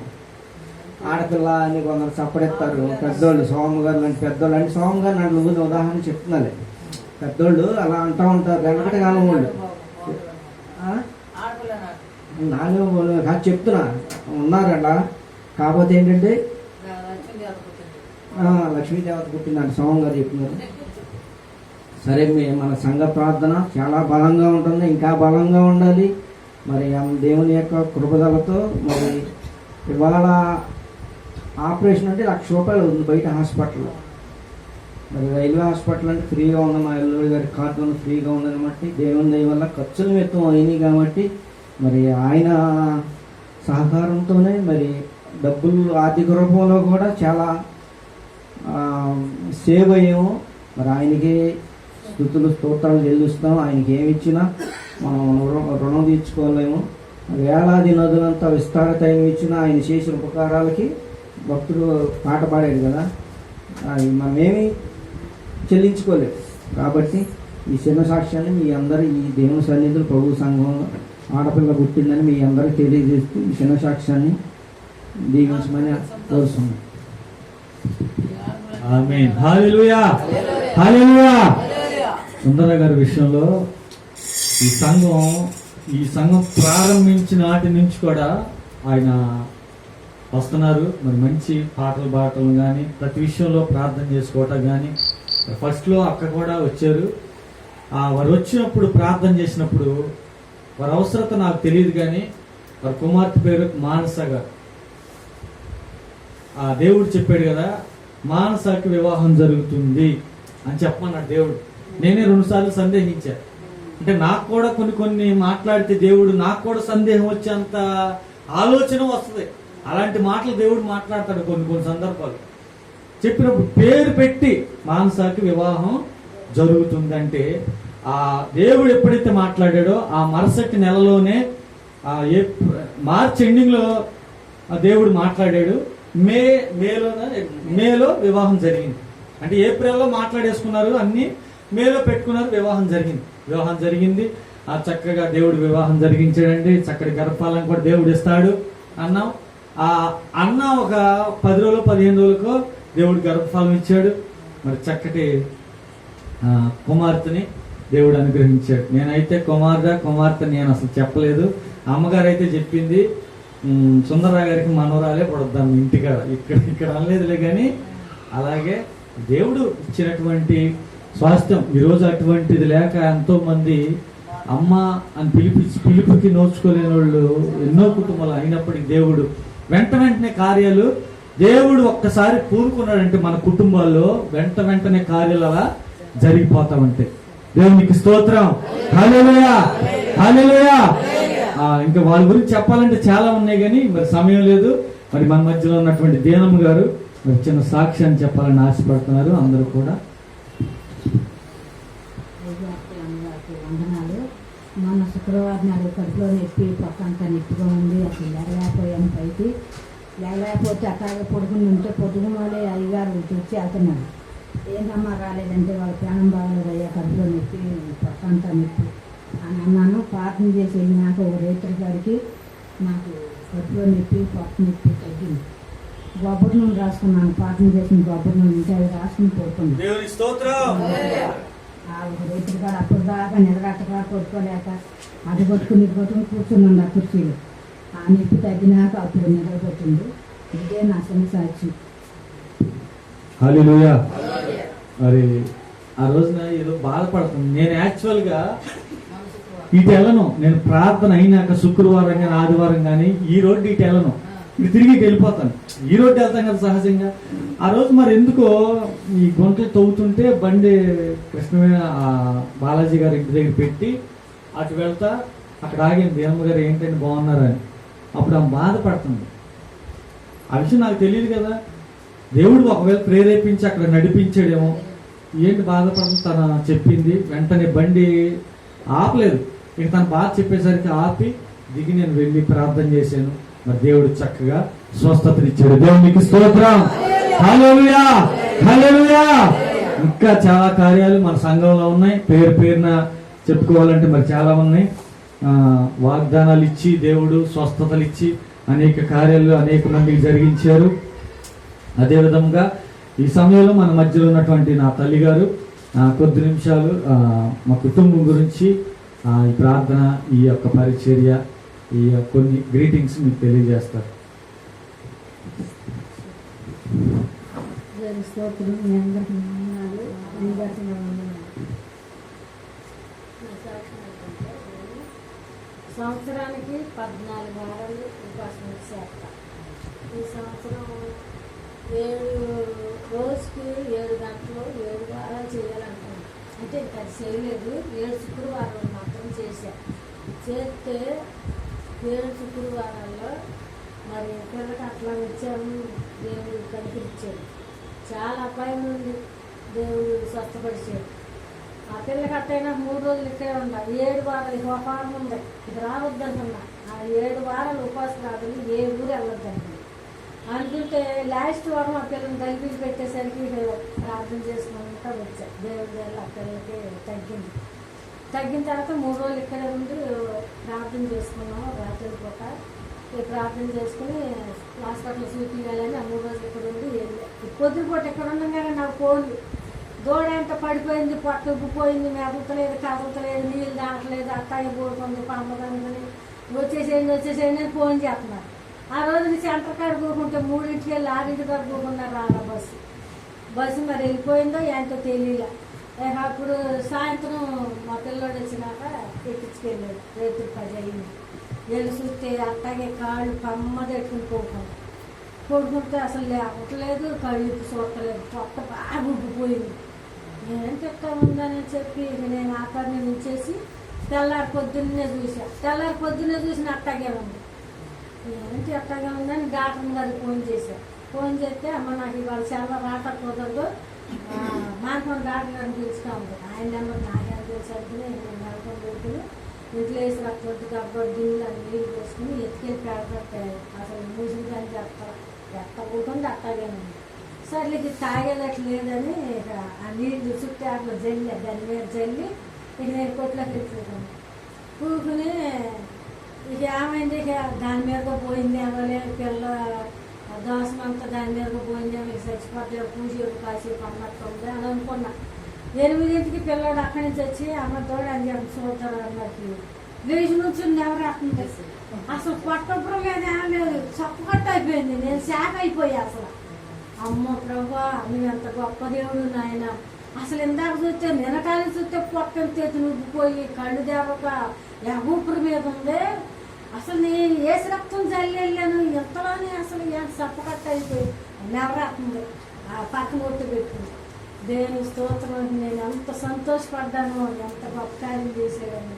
ఆడపిల్ల అని కొందరు చప్పడెత్తారు పెద్దోళ్ళు, సోమగారు లాంటి పెద్దోళ్ళు. అంటే సోమగారు నన్ను ఉదాహరణ చెప్తున్నాలే. పెద్దోళ్ళు అలా అంటూ ఉంటారు, వెనకటి కాలం వాళ్ళు. నాలుగు కాదు చెప్తున్నా, ఉన్నారు అలా. కాకపోతే ఏంటంటే లక్ష్మీదేవత పుట్టిందంట సోమం గారు చెప్తున్నారు. సరే, మన సంఘ ప్రార్థన చాలా బలంగా ఉంటుంది, ఇంకా బలంగా ఉండాలి. మరి దేవుని యొక్క కృపదలతో మరి ఇవాళ ఆపరేషన్ అంటే ₹1,00,000 అవుతుంది బయట హాస్పిటల్లో. మరి రైల్వే హాస్పిటల్ అంటే ఫ్రీగా ఉంది. మా ఎల్లుడి గారి కార్డు ఫ్రీగా ఉంది కాబట్టి దేవుని దయ వల్ల ఖర్చులు మొత్తం అయినాయి కాబట్టి మరి ఆయన సహకారంతోనే మరి డబ్బులు ఆర్థిక రూపంలో కూడా చాలా సేవ్ అయ్యాము. మరి ఆయనకి స్తుతులు స్తోత్రాలు చెల్లిస్తాం. ఆయనకి ఏమి ఇచ్చినా మనం రుణం తీర్చుకోలేము. వేలాది నదులంతా విస్తార టైం ఇచ్చినా ఆయన చేసిన ఉపకారాలకి భక్తుడు పాట పాడాడు కదా, అది మనమేమి చెల్లించుకోలేదు. కాబట్టి ఈ చిన్న సాక్ష్యాన్ని మీ అందరూ ఈ దేవుని సన్నిధులు ప్రభు సంఘంలో ఆడపిల్ల పుట్టిందని మీ అందరికీ తెలియజేస్తూ ఈ చిన్న సాక్ష్యాన్ని దీవించమని కోరుతున్నాను. ఆమేన్. హల్లెలూయా, హల్లెలూయా. సుందర గారి విషయంలో ఈ సంఘం ప్రారంభించిన నాటి నుంచి కూడా ఆయన వస్తున్నారు. మరి మంచి పాటలు పాడటం కానీ, ప్రతి విషయంలో ప్రార్థన చేసుకోవటం కానీ. ఫస్ట్లో అక్క కూడా వచ్చారు. వారు వచ్చినప్పుడు ప్రార్థన చేసినప్పుడు వారి అవసరత నాకు తెలియదు, కానీ వారి కుమార్తె పేరు మానస గారు. ఆ దేవుడు చెప్పాడు కదా, మానసకి వివాహం జరుగుతుంది అని చెప్పమన్నాడు దేవుడు. నేనే 2 సార్లు సందేహించాను. అంటే నాకు కూడా కొన్ని మాట్లాడితే దేవుడు నాకు కూడా సందేహం వచ్చేంత ఆలోచన వస్తుంది. అలాంటి మాటలు దేవుడు మాట్లాడతాడు కొన్ని సందర్భాలు. చెప్పినప్పుడు పేరు పెట్టి మానసకి వివాహం జరుగుతుందంటే ఆ దేవుడు ఎప్పుడైతే మాట్లాడాడో ఆ మరుసటి నెలలోనే మార్చ్ ఎండింగ్ లో దేవుడు మాట్లాడాడు. మేలో వివాహం జరిగింది. అంటే ఏప్రిల్లో మాట్లాడేసుకున్నారు, అన్ని మేలో పెట్టుకున్నారు, వివాహం జరిగింది. ఆ చక్కగా దేవుడు వివాహం జరిగించాడండి. చక్కటి గర్భఫలం కూడా దేవుడు ఇస్తాడు అన్నాం. ఆ అన్న ఒక 10 రోజులు 15 రోజులకు దేవుడు గర్భఫలం ఇచ్చాడు. మరి చక్కటి కుమార్తెని దేవుడు అనుగ్రహించాడు. నేనైతే కుమార్తె నేను అసలు చెప్పలేదు. అమ్మగారు అయితే చెప్పింది, సుందరరావు గారికి మనవరాలే పుడద్దాం ఇంటికాడ, ఇక్కడ అనలేదులే. కానీ అలాగే దేవుడు ఇచ్చినటువంటి స్వాస్థ్యం ఈరోజు అటువంటిది లేక ఎంతో మంది అమ్మ అని పిలుపుకి నోచుకోలేని వాళ్ళు ఎన్నో కుటుంబాలు అయినప్పటికీ దేవుడు వెంటనే కార్యాలు, దేవుడు ఒక్కసారి పూనుకున్నాడంటే మన కుటుంబాల్లో వెంటనే కార్యాలు అలా జరిగిపోతా ఉంటాయి. దేవునికి స్తోత్రం. హల్లెలూయా, హల్లెలూయా. ఇంకా వాళ్ళ గురించి చెప్పాలంటే చాలా ఉన్నాయి, కానీ మరి సమయం లేదు. మరి మన మధ్యలో ఉన్నటువంటి దీనమ్మ గారు మరి చిన్న సాక్ష్యాన్ని చెప్పాలని ఆశపడుతున్నారు అందరూ కూడా. వందనాలు. మొన్న శుక్రవారం నాడు కడుపులో నొప్పి, పక్కంతా నొప్పిగా ఉంది. అసలు లేకపోయాను పైకి. లేకపోతే అట్లాగే పొడుగుని ఉంటే పొడుగుమలే అయ్యగారు వచ్చి వెళ్తున్నాడు. ఏంటమ్మా రాలేదంటే వాళ్ళ ప్రాణం బాగలేదు అయ్యా, కడుపులో నొప్పి, పక్కంతా నొప్పి అని అన్నాను. ప్రార్థన చేసి వెళ్ళినాక ఒక రైతుల గారికి నాకు కడుపులో నొప్పి, పక్క నొప్పి తగ్గింది. కొబ్బరి నూనె రాసుకున్నాను. ప్రార్థన చేసిన కొబ్బరి నూనె ఉంటే అది రాసుకుని పోతున్నాను. ఒక రైతులు కాడ అప్పుడు దాకా నిలగట్టగా కొట్టుకోలేక అది కొట్టుకుని కూర్చున్నాను ఆ కుర్చీలో. ఆ నొప్పి తగ్గినాక అప్పుడు నిద్రపోతుంది. ఇదే నా చిన్న సాక్షి. హల్లెలూయా. మరి ఆ రోజున ఏదో బాధపడుతుంది. నేను యాక్చువల్గా ఇటు వెళ్ళను. నేను ప్రార్థన అయినాక శుక్రవారం కానీ ఆదివారం కానీ ఈ రోడ్డు ఇటు వెళ్ళను, ఇటు తిరిగి వెళ్ళిపోతాను. ఈ రోడ్డు వెళ్తాం కదా సహజంగా. ఆ రోజు మరి ఎందుకో ఈ గుంటలు తవ్వుతుంటే బండి బాలాజీ గారి ఇంటి దగ్గర పెట్టి అటు వెళ్తా అక్కడ ఆగింది. దేనమ్మ గారు ఏంటంటే బాగున్నారని. అప్పుడు ఆమె బాధపడుతుంది. ఆ విషయం నాకు తెలియదు కదా. దేవుడు ఒకవేళ ప్రేరేపించి అక్కడ నడిపించాడేమో. ఏంటి బాధపడుతుంది తన చెప్పింది, వెంటనే బండి ఆపలేదు. ఇక తన బాధ చెప్పేసరికి ఆపి దిగి నేను వెళ్ళి ప్రార్థన చేశాను. మరి దేవుడు చక్కగా స్వస్థతనిచ్చాడు. దేవునికి స్తోత్రం. హల్లెలూయా, హల్లెలూయా. ఇంకా చాలా కార్యాలు మన సంఘంలో ఉన్నాయి. పేరు పేరున చెప్పుకోవాలంటే మరి చాలా ఉన్నాయి. వాగ్దానాలు ఇచ్చి దేవుడు స్వస్థతలు ఇచ్చి అనేక కార్యాలు అనేక మందికి జరిగించారు. అదేవిధంగా ఈ సమయంలో మన మధ్యలో ఉన్నటువంటి నా తల్లి గారు కొద్ది నిమిషాలు మా కుటుంబం గురించి ఈ ప్రార్థన, ఈ యొక్క పరిచర్య, ఈ కొన్ని గ్రీటింగ్స్ మీకు తెలియజేస్తారు. సంవత్సరానికి 14 వారాలు ఉపాసన చేస్తా. ఈ సంవత్సరం 7 రోజుకి 7 గంటలు 7 వారాలు చేయాలనుకున్నాను. అంటే ఇంకా అది చేయలేదు. 7 శుక్రవారాలు మాత్రం చేశాను. చేస్తే 7 శుక్రవారాల్లో మరి పిల్లకి అట్లా వచ్చాము. దేవుడు కనిపించాడు. చాలా అపాయం ఉంది. దేవుడు స్వస్థపరిచాడు. ఆ పిల్లకి అట్టయినా 3 రోజులు ఇక్కడే ఉండాలి. 7 వారాలు ఇక ఒక వారం ఉంది. ఇది రావద్దనుకున్నా. ఆ 7 వారాలు ఉపాసం రాదని ఏ ఊరు వెళ్ళొద్దనుకున్నా. అనుకుంటే లాస్ట్ వారం ఆ పిల్లల్ని కలిపి పెట్టేసరికి ప్రార్థన చేసుకుంటూ వచ్చా. దేవుడి వల్ల ఆ పిల్లలకి తగ్గిన తర్వాత 3 రోజులు ఇక్కడే ఉండి ప్రార్థన చేసుకున్నాము. రాత్రి పూట ప్రార్థన చేసుకుని హాస్పిటల్ చూపించాలని ఆ 3 రోజులు ఇక్కడ ఉండి పొద్దుపూట ఇక్కడ ఉండగానే నాకు ఫోన్లు, దూడ ఎంత పడిపోయింది, పొట్ట ఉబ్బిపోయింది, మెదలతలేదు, కదలతలేదు, నీళ్ళు దాటలేదు, అట్టాగే పోతుంది, పంపదని వచ్చేసేయండి అని ఫోన్ చేస్తున్నారు. ఆ రోజు సెంటర్ కాడ కూకుంటే 3ంటికి వెళ్ళి 6ంటి దాకా కూకున్నారు. రాలా బస్సు మరి వెళ్ళిపోయిందో ఏంటో తెలియలే. అప్పుడు సాయంత్రం మా పిల్లోడు వచ్చినాక ఎక్కించుకెళ్ళాడు. రేపు 10 అయింది. వెళ్ళి చూస్తే అట్టాగే కాళ్ళు కమ్మదెట్టుకుని కొడుకుంటే అసలు లేవట్లేదు, కళ్ళు చూడలేదు, పొట్ట బాగా ఉబ్బిపోయింది. ఏం చెప్తా ఉందని చెప్పి నేను ఆఖరిని ఉంచేసి తెల్లారి పొద్దున్నే చూసిన అట్టాగే ఉంది. ఏంటి అట్టాగే ఉందని డాక్టర్ గారికి ఫోన్ చేశాను. ఫోన్ చేస్తే అమ్మ నాకు ఇవాళ సెలవు రాకపోతుందో మానుకొని డాక్టర్ గారిని పిలుచుతా ఉంది. ఆయన నెంబర్ నాకేం తెలుసు అంటే నేను నడపని పెట్టుకుని ఇంట్లో వేసి రక్తం గబ్బర్ దిగులు అని నీళ్ళు పోసుకుని ఎత్తుకెళ్ళి పెడతాయి. అసలు మూసిన దాన్ని ఎత్తపోతుంది అట్టాగే ఉంది. సరే ఇది తాగేదట్లు లేదని ఇక ఆ నీళ్ళు చుట్టూ అట్లా జల్లి దాని మీద జల్లి ఇక నేను కొట్లోకి వెళ్ళిపోతాను. కూకుని ఇక ఏమైంది, ఇక దాని మీదగా పోయింది ఏమోలే, పిల్ల దోసం అంతా దాని మీదగా పోయిందేమో, ఇక చచ్చిపోతే పూసేపు కాసేపు అన్నట్టుంది అని అనుకున్నా. 8ంటికి పిల్లడు అక్కడి నుంచి వచ్చి అమ్మ తోడు అని చెప్పి చూడతారు అన్నట్టు లేచి నుంచి ఎవరు అట్టుంది. అసలు పొట్టప్పుడు ఏం లేదు, చప్పకట్టు అయిపోయింది. నేను శాఖ అయిపోయా అసలు. అమ్మ ప్రభా నువ్వు ఎంత గొప్ప దేవుడు నాయన. అసలు ఇందాక చూస్తే నినకాయలు చూస్తే పొట్టం తెచ్చి నువ్వుపోయి కళ్ళు దేవక ఊపిరి మీద ఉంది. అసలు నేను వేసి రక్తం జల్లి వెళ్ళాను. ఎంతలోనే అసలు చప్పకట్టు అయిపోయి నెవరాస్తుంది. ఆ పక్కన ఒట్టు పెట్టుకుంది. దేవుని స్తోత్రం. నేను ఎంత సంతోషపడ్డాను, ఎంత గొప్ప కార్యం చేసేదాన్ని.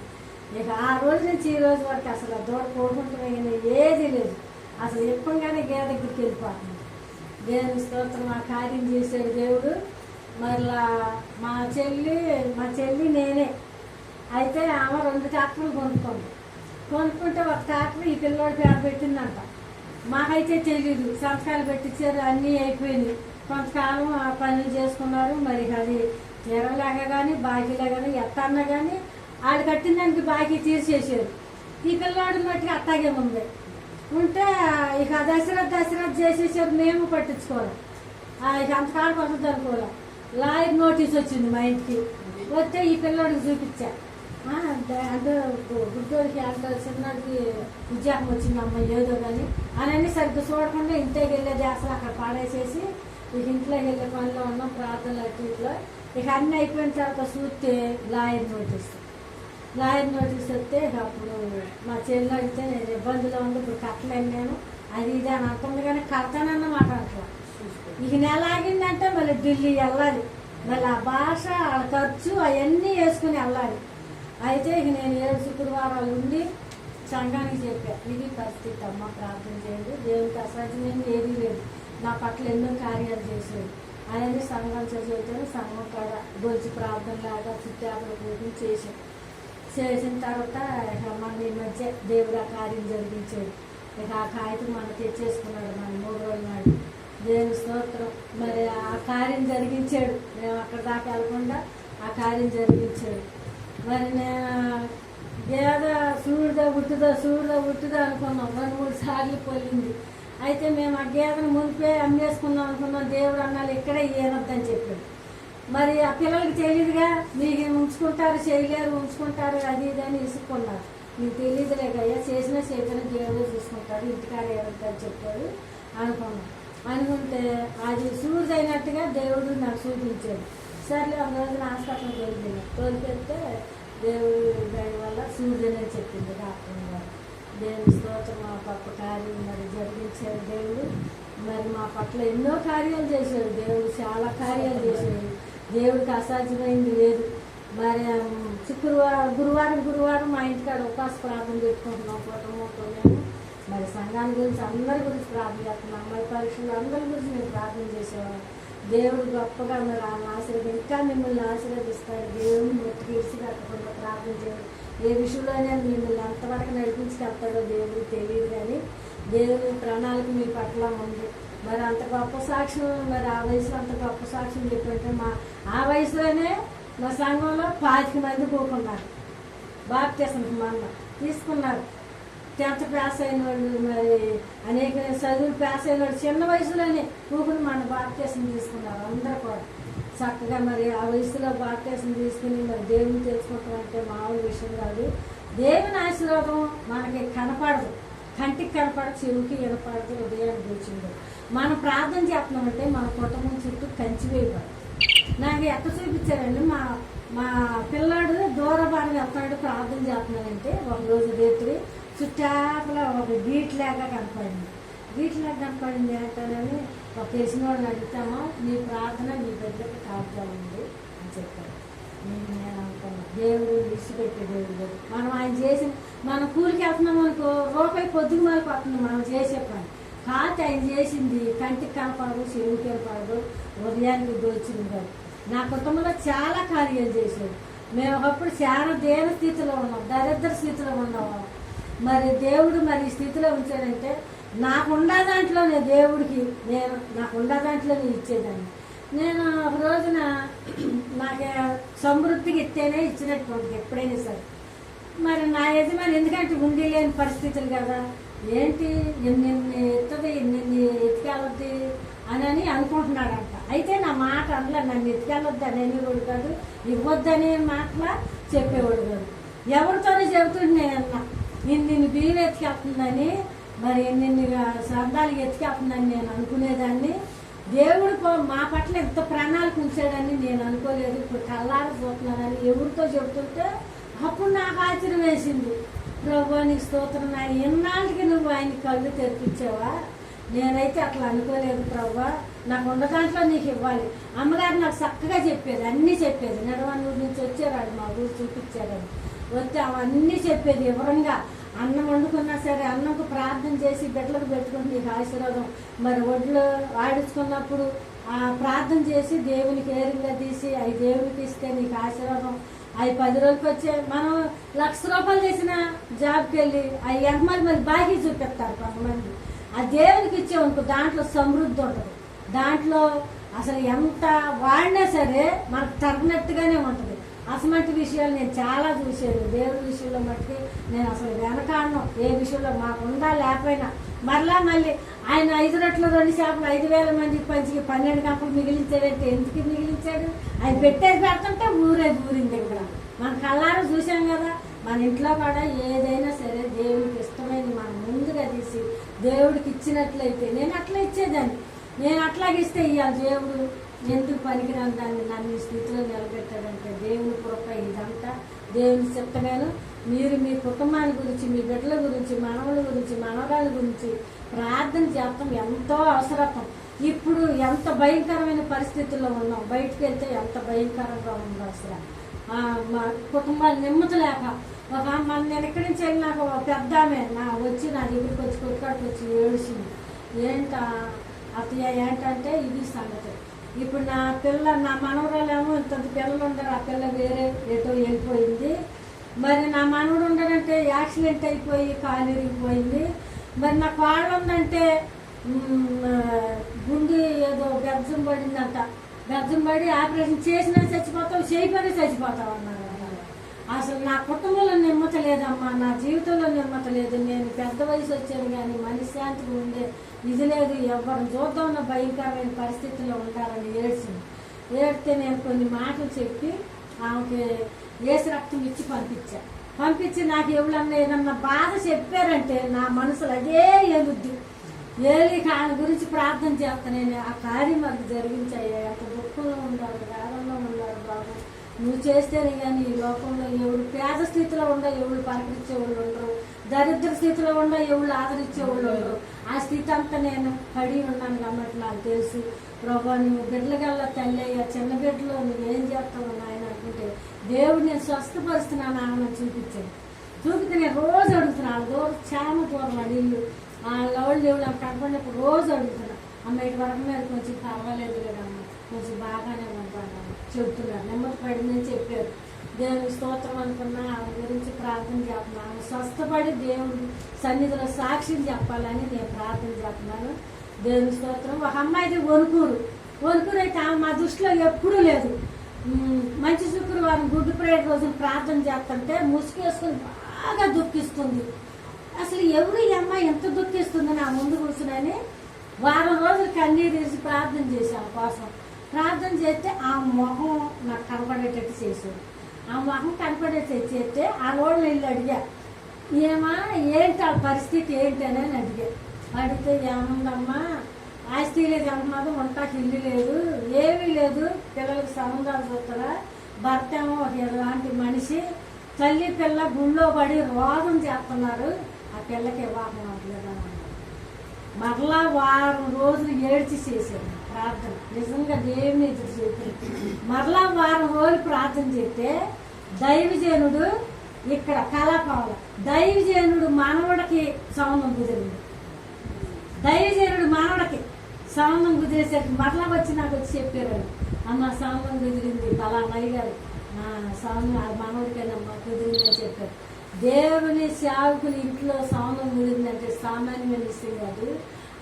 ఇక ఆ రోజు నుంచి ఈ రోజు వరకు అసలు ఆ దూడ కోరుకుంటున్నా ఏది లేదు. అసలు ఎప్పటిగానే గేద దగ్గరికి వెళ్ళిపోతుంది. దేవుని స్తోత్రం. ఆ కార్యం చేశాడు దేవుడు. మరలా మా చెల్లి నేనే అయితే ఆమె 2 ట్రాక్టర్లు కొనుక్కుంటే ఒక ట్రాక్టర్ ఈ పిల్లోడి పేరు పెట్టిందంట. మాకైతే తెలీదు. సంతకాలు పెట్టించారు, అన్నీ అయిపోయింది. కొంతకాలం ఆ పనులు చేసుకున్నారు. మరి అది తీరలేక కానీ బాకీలే కానీ ఎత్తన్నా కానీ ఆడు కట్టిన దానికి బాకీ తీర్చేసారు. ఈ పిల్లోడి మట్టికి అట్టాగే ఉంది. ఉంటే ఇక దశరథ్ చేసేసారు. మేము పట్టించుకోవాలి. ఇక అంతకాడికి వస్తుంది అనుకోవాలి. లాయర్ నోటీస్ వచ్చింది మా ఇంటికి. వస్తే ఈ పిల్లోడికి చూపించా. అంటే గుడ్డోడికి అంటే చిన్నడికి ఉద్యోగం వచ్చింది అమ్మ ఏదో కానీ అని సరిగ్గా చూడకుండా ఇంట్లోకి వెళ్ళేది అసలు అక్కడ పాడేసేసి ఇక ఇంట్లోకి వెళ్ళే పనిలో ఉన్నాం. ప్రార్థనలు అట్లా ఇక అన్నీ అయిపోయిన తర్వాత చూస్తే లాయర్ నోటీస్ వస్తే అప్పుడు మా చెల్లి అడిగితే నేను ఇబ్బందిలో ఉంది, ఇప్పుడు కట్టలేను నేను అది ఇది అని అంటుంది. కానీ కడతానన్నమాట అట్లా. ఇక నెల ఆగిందంటే మళ్ళీ ఢిల్లీ వెళ్ళాలి. మళ్ళీ ఆ భాష వాళ్ళ ఖర్చు అవన్నీ వేసుకుని వెళ్ళాలి. అయితే ఇక నేను 7 శుక్రవారాలు ఉండి సంఘానికి చెప్పా, ఇది పరిస్థితి అమ్మ, ప్రార్థన చేయండి, దేవునికి అసాధ్యమైంది ఏదీ లేదు. నా పట్ల ఎన్నో కార్యాలు చేశాడు. అవన్నీ సంఘం చదివితే సంఘం కాడ గొలిచి ప్రార్థనలాగా చుట్టాపల కూర్చొని చేసిన తర్వాత ఇక మన ఈ మధ్య దేవుడు ఆ కార్యం జరిగించాడు. ఇక ఆ కాగితం మనం తెచ్చేసుకున్నాడు మన 3 రోజుల నాడు. దేవుని స్తోత్రం. మరి ఆ కార్యం జరిగించాడు. మేము అక్కడ దాకా వెళ్ళకుండా ఆ కార్యం జరిగించాడు. మరి నేను ఏదో సూర్యుదో ఉట్టుదో అనుకున్నాం. 2-3 సార్లు పొల్లింది. అయితే మేము ఆ గేదెను మునిపే అమ్మేసుకుందాం అనుకున్నాం. దేవుడు అన్నాడు ఇక్కడే ఏనొద్దని చెప్పాడు. మరి ఆ పిల్లలకి తెలియదుగా, మీకు ఉంచుకుంటారు చేయలేరు, ఉంచుకుంటారు అది ఇది అని ఇసుక్కున్నారు. మీకు తెలియదులేకయ్యా, చేసినా చెప్పినా దేవుడు చూసుకుంటారు, ఇంటికాడ ఏనొద్దని చెప్పాడు అనుకుంటే అది సూర్యుడు అయినట్టుగా దేవుడు నాకు చూపించాడు. సర్లే ఒక రోజున హాస్పిటల్కి తోలిపెడితే దేవుడు దాని వల్ల సూర్యుడనే చెప్పింది డాక్టర్ గారు. దేవుని స్తోత్రం. మా పక్క కార్యం మరి జరిగించాడు దేవుడు. మరి మా పట్ల ఎన్నో కార్యాలు చేశాడు దేవుడు, చాలా కార్యాలు చేశాడు. దేవుడికి అసాధ్యమైంది లేదు. మరి గురువారం మా ఇంటికాడ ఉపవాస ప్రార్థన పెట్టుకుంటున్నాం. కుటుంబంతో మరి సంఘాన్ని గురించి అందరి గురించి ప్రార్థన చేస్తున్నాం. అమ్మాయి పరీక్షలు అందరి గురించి మేము ప్రార్థన చేసేవాళ్ళం. దేవుడు గొప్పగా మరి ఆశీర్వదించి ఇంకా మిమ్మల్ని ఆశీర్వదిస్తాడు. దేవుడిని మొత్తం ఇడిచి కట్టకుండా ప్రార్థన చేయండి. ఏ విషయంలోనే మిమ్మల్ని ఎంతవరకు నడిపించుకెళ్తాడో దేవుడికి తెలియదు, కానీ దేవుడి ప్రణాళిక మీ పట్ల ఉంది. మరి అంత గొప్ప సాక్ష్యం, మరి ఆ వయసులో అంత గొప్ప సాక్ష్యం చెప్పంటే ఆ వయసులోనే మా సంఘంలో 25 మంది పోకున్నారు. బాప్తిసం మన తీసుకున్నారు. 10th పాస్ అయిన వాళ్ళు, మరి అనేక చదువులు పాస్ అయిన వాళ్ళు చిన్న వయసులోనే పూకుని మన బాప్తిసం తీసుకున్నారు. అందరూ కూడా చక్కగా మరి ఆ వయసులో బాప్తిసం తీసుకుని మరి దేవుని తెలుసుకోవటం అంటే మామూలు విషయం కాదు. దేవుని ఆశీర్వాదం మనకి కనపడదు, కంటికి కనపడదు, చెవికి వినపడదు, హృదయానికి కూర్చుండదు. మనం ప్రార్థన చేస్తున్నామంటే మన కుటుంబం చుట్టూ కంచి వేయబడదు. నాకు ఎక్కడ చూపించారండి, మా పిల్లాడు దూరబాటు వెళ్తాడు ప్రార్థన చేస్తున్నాడంటే ఒకరోజు రేత్రి చుట్టాపల ఒక గీట్లాగా కనపడింది. అంటానని ఒక తెలిసిన వాళ్ళని అడుగుతామో మీ ప్రార్థన మీ బిడ్డకి కాపుతామండి అని చెప్పారు. నేను అనుకున్నాను దేవుడు విడిచిపెట్టే దేవుడు. మనం ఆయన చేసిన మనం కూలికి వెళ్తున్నాం అనుకో, రూపాయి పొద్దుకు మాలకు వస్తుంది మనం చేసే పని. కాదు ఆయన చేసింది కంటికి కనపడదు, చెరువుకి కనపడదు, హృదయానికి దోచింది కాదు. నా కుటుంబంలో చాలా కార్యాలు చేశాడు. మేము ఒకప్పుడు చాలా దేన స్థితిలో ఉన్నాం, దరిద్ర స్థితిలో ఉన్నాము. మరి దేవుడు మరి ఈ స్థితిలో ఉంచాడంటే నాకున్న దాంట్లోనే దేవుడికి నాకున్న దాంట్లోనే ఇచ్చేదాన్ని. నేను ఒక రోజున నాకు సమృద్ధికి ఇస్తేనే ఇచ్చినట్టు ఉంటుంది ఎప్పుడైనా సరే. మరి నా యజమాని ఎందుకంటే ఉండి లేని పరిస్థితులు కదా, ఏంటి ఎన్ని ఎత్తది ఎన్ని ఎత్తుకెళ్ళొద్ది అని అనుకుంటున్నాడంట. అయితే నా మాట అందులో నన్ను ఎత్తుకెళ్ళొద్దు అనేవాడు కాదు, ఇవ్వద్దనే మాటలా చెప్పేవాడు కాదు. ఎవరితోనే చెబుతుంది నేనన్నా నిన్ను బియ్యం ఎత్తుకెళ్తుందని, మరి ఎన్ని శబ్దాలు ఎత్తుకెళ్తుందని నేను అనుకునేదాన్ని. దేవుడు మా పట్ల ఎంత ప్రణాళిక ఉంచాడని నేను అనుకోలేదు. ఇప్పుడు కళ్ళారా చూస్తున్నానని ఎవరితో చెబుతుంటే అప్పుడు నాకు ఆశ్చర్యం వేసింది. ప్రభు నీకు స్తోత్రం, నాయన ఎన్నాళ్ళకి నువ్వు ఆయన కళ్ళు తెరిపించావా, నేనైతే అట్లా అనుకోలేదు ప్రభు, నాకు ఉన్న దాంట్లో నీకు ఇవ్వాలి. అమ్మగారు నాకు చక్కగా చెప్పేది, అన్నీ చెప్పేది. నడవనూరు నుంచి వచ్చారు, మా ఊరు చూపించారని వస్తే అవన్నీ చెప్పేది వివరంగా. అన్నం వండుకున్నా సరే అన్నంకు ప్రార్థన చేసి బిడ్డలకు పెట్టుకుని నీకు ఆశీర్వాదం. మరి ఒడ్లు ఆడించుకున్నప్పుడు ప్రార్థన చేసి దేవునికి ఏరుగా తీసి అవి దేవునికి ఇస్తే నీకు ఆశీర్వాదం. అవి 10 రోజులకి వచ్చే మనం ₹1,00,000 చేసిన జాబ్కి వెళ్ళి అవి ఎంతమంది మరి బాకీ చూపిస్తారు కొంతమంది. ఆ దేవునికి ఇచ్చేవనుకో దాంట్లో సమృద్ధి ఉంటుంది. దాంట్లో అసలు ఎంత వాడినా సరే మనకు తగినట్టుగానే ఉంటుంది. అసమంటి విషయాలు నేను చాలా చూశాను. దేవుడి విషయంలో మట్టుకి నేను అసలు వెనకాడను. ఏ విషయంలో మాకు ఉందా లేకపోయినా మళ్ళీ ఆయన 5 రొట్టెలు 2 చేపలు 5,000 మందికి పంచి 12 గంటలు మిగిలించాడంటే ఎందుకు మిగిలించాడు? ఆయన పెట్టేది పెడుతుంటే ఊరింది. ఇక్కడ మన కళ్ళారా చూసాం కదా. మన ఇంట్లో కూడా ఏదైనా సరే దేవుడికి ఇష్టమైనది మనం ముందుగా తీసి దేవుడికి ఇచ్చినట్లయితే నేను అట్లా ఇచ్చేదాన్ని. నేను అట్లాగిస్తే ఇవాళ దేవుడు ఎందుకు పనికిరాని దాన్ని నన్ను ఈ స్థితిలో నిలబెట్టాడంటే దేవుని కృప. ఇదంతా దేవుని చిత్తమేను. మీరు మీ కుటుంబాల గురించి, మీ బిడ్డల గురించి, మనవల గురించి, మనవరాల గురించి ప్రార్థన చేస్తాం ఎంతో అవసరం. ఇప్పుడు ఎంత భయంకరమైన పరిస్థితుల్లో ఉన్నాం, బయటకు వెళ్తే ఎంత భయంకరంగా ఉందో అసలు. మా కుటుంబాలు నెమ్మదలేక నేను ఎక్కడి నుంచి వెళ్ళి నాకు పెద్ద ఆమె వచ్చి నా దగ్గరికి వచ్చి కొట్టుకాడికి వచ్చి ఏడిచింది. అత్తయ్య ఏంటంటే ఇది సంగతి. ఇప్పుడు నా పిల్ల, నా మనవరాలేమో ఇంత పిల్లలు ఉండరు, ఆ పిల్ల వేరే ఎటో వెళ్ళిపోయింది. మరి నా మనవడు ఉండడంటే యాక్సిడెంట్ అయిపోయి కాలు ఇరిగిపోయింది. మరి నా కాళ్ళు ఉందంటే గుండె ఏదో గర్జం పడిందంట. గర్జం పడి ఆపరేషన్ చేసినా చచ్చిపోతావు, చేయకపోయినా చచ్చిపోతావు అన్నారు. అసలు నా కుటుంబంలో నిమ్మత లేదమ్మా, నా జీవితంలో నిమ్మత లేదు. నేను పెద్ద వయసు వచ్చాను కానీ మనశ్శాంతిగా ఉండే ఇది లేదు. ఎవరిని చూద్దామన్న భయంకరమైన పరిస్థితుల్లో ఉంటారని ఏడితే నేను కొన్ని మాటలు చెప్పి ఆమెకి ఏసు రక్తం ఇచ్చి పంపించి నాకు ఎవరన్నా ఏదన్నా బాధ చెప్పారంటే నా మనసులో అదే ఏలుద్ది. ఏలి ఆయన గురించి ప్రార్థన చేస్తా. నేను ఆ కార్యం మాకు జరిగించాయ్యా. ఎంత దుఃఖంలో ఉండాలి, వేదంలో ఉండాలి బాబు. నువ్వు చేస్తేనే కానీ ఈ లోకంలో ఎవరు పేద స్థితిలో ఉండ ఎవరు పలకరించే వాళ్ళు ఉండరు, దరిద్ర స్థితిలో ఉండ ఎవరు ఆదరించే వాళ్ళు ఉండరు. ఆ స్థితి అంతా నేను పడి ఉన్నాను కాబట్టి నాకు తెలుసు. ప్రభా నువ్వు బిడ్డలగల్లా తల్లి అయ్యా, చిన్న బిడ్డలో నువ్వేం చేస్తావు నాయన అనుకుంటే దేవుడు నేను స్వస్థపరుస్తున్నాను ఆమె చూపించాను. చూపితే నేను రోజు అడుగుతున్నాను. దూరం చాలా దూరం అడిల్లు ఆ లవళ్ళు దేవుడు ఆమె కనపడినప్పుడు రోజు అడుగుతున్నా. అమ్మ ఇటు వరకు మీద కొంచెం పర్వాలేదు కదమ్మా, కొంచెం బాగానే ఉంటాను చెబుతున్నారు. నెమ్మది పడిందని చెప్పారు. దేవుని స్తోత్రం అనుకున్నా. ఆమె గురించి ప్రార్థన చేస్తున్నాను. ఆమె స్వస్థపడి దేవుడి సన్నిధిలో సాక్ష్యం చెప్పాలని నేను ప్రార్థన చేస్తున్నాను. దేవుని స్తోత్రం. ఒక అమ్మాయిది వణుకూరు అయితే ఆమె మా దృష్టిలో ఎప్పుడూ లేదు. మంచి శుక్రవారం గుడ్ ఫ్రైడే రోజున ప్రార్థన చేస్తుంటే ముసుగేసుకుని బాగా దుఃఖిస్తుంది. అసలు ఎవరు ఈ అమ్మాయి ఎంత దుఃఖిస్తుందని ఆ ముందు కూర్చుని వారం రోజులు కన్నీరు తీసి ప్రార్థన చేశాను కోసం. ప్రార్థన చేస్తే ఆ మొహం నాకు కనపడేటట్టు చేశాడు. ఆ మొహం కనపడేటట్టు చేస్తే ఆ రోజు వెళ్ళి అడిగా, ఏమా ఏంటి ఆ పరిస్థితి ఏంటి అని అడిగితే ఏముందమ్మా, ఆస్తి లేదు అంటున్నారు, వంటకి ఇల్లు లేదు, ఏమీ లేదు, పిల్లలకి సంబంధాలు చూస్తారా, భర్త ఏమో ఎలాంటి మనిషి, తల్లి పిల్ల గుళ్ళో పడి రోగం చేస్తున్నారు, ఆ పిల్లకి వివాహం అవ్వలేదని అన్నారు. మరలా వారం రోజులు ఏడ్చి చేశాను ప్రార్థన. నిజంగా దేవుని ఎదురు చేశాను. మరలా వారం రోజులు ప్రార్థన చేస్తే దైవజనుడు ఇక్కడ కళాపాల దైవజనుడు మనవడికి సంబంధం కుదిరింది. దైవజనుడు మనవడికి సంబంధం కుదిరేసరికి మరలా వచ్చి నాకు వచ్చి చెప్పారు, అమ్మ సంబంధం కుదిరింది పలానాయ్య గారు సంబంధం మనవడికైనా కుదిరిందని చెప్పారు. దేవుని సేవకుని ఇంట్లో సంబంధం కుదిరిందంటే సామాన్యమైన విషయం కాదు.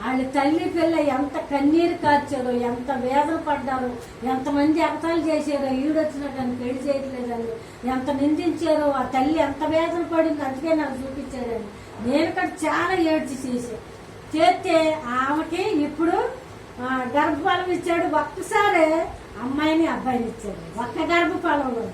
వాళ్ళ తల్లి పిల్ల ఎంత కన్నీరు కార్చారో, ఎంత వేదన పడ్డారో, ఎంతమంది ఎగతాలు చేశారో, ఈడొచ్చినా కానీ పెళ్లి చేయట్లేదని ఎంత నిందించారో, ఆ తల్లి ఎంత వేదన పడిందో అందుకే నాకు చూపించారని నేను కూడా చాలా ఏడ్చి చేస్తే ఆమెకి ఇప్పుడు గర్భఫలం ఇచ్చాడు. ఒక్కసారి అమ్మాయిని అబ్బాయిని ఇచ్చాడు, ఒక్క గర్భఫలంలో.